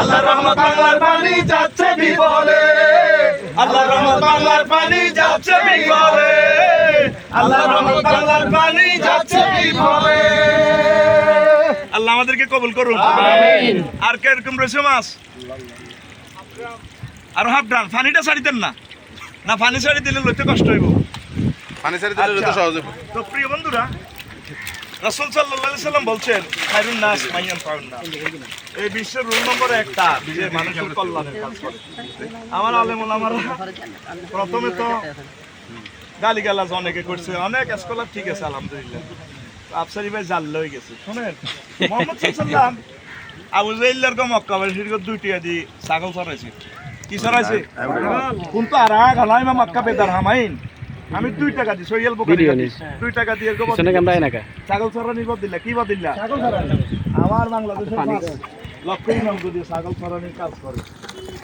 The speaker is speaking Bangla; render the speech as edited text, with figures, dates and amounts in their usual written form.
আল্লাহ রহমত বাংলার পানি যাচ্ছে বিপদে, আল্লাহ রহমত বাংলার পানি যাচ্ছে বিপদে, আল্লাহ রহমত বাংলার পানি যাচ্ছে বিপদে। আল্লাহ আমাদেরকে কবুল করুন, আমিন। আর কে এরকম রয়েছে মাছ? আর হাফ ডান পানিটা ছাড়িতেন না, না পানি ছাড়ি দিলে লইতে কষ্ট হইব, পানি ছাড়ি দিলে লইতে সহজ হবে। তো প্রিয় বন্ধুরা, রাসূল সাল্লাল্লাহু আলাইহি সাল্লাম বলছেন খায়রুন নাস মাইয়ান ফাউন নাস, এই বিশ্বের রুল নম্বর একটা যে মানুষের কল্যাণের কাজ করে। আমার আলেম ওলামারা প্রথমে তো গালিগালাজ অনেকে করছে, অনেক স্কলার ঠিক আছে আলহামদুলিল্লাহ, আফসারি ভাই জাল্লা হয়ে গেছে। শোনেন, মুহাম্মদ সাল্লাল্লাহু আলাইহি ওয়াসাল্লাম আবু জাইল্লার কো মক্কা বাসীর কো 2 টিয়া দি ছাগল চড়াইছে। কি চড়াইছে? কিন্তু আর গালাই মা মক্কা বেদার হামাইন, আমি 2 টাকা দি সহিল বুখারী 2 টাকা দিয়ে গো ছাগল চড়া নিব দিলা, কি বা দিলা? ছাগল চড়া। আমার বাংলাদেশের 5 লক্ষ ইমাম যদি ছাগল চড়ানির কাজ করে,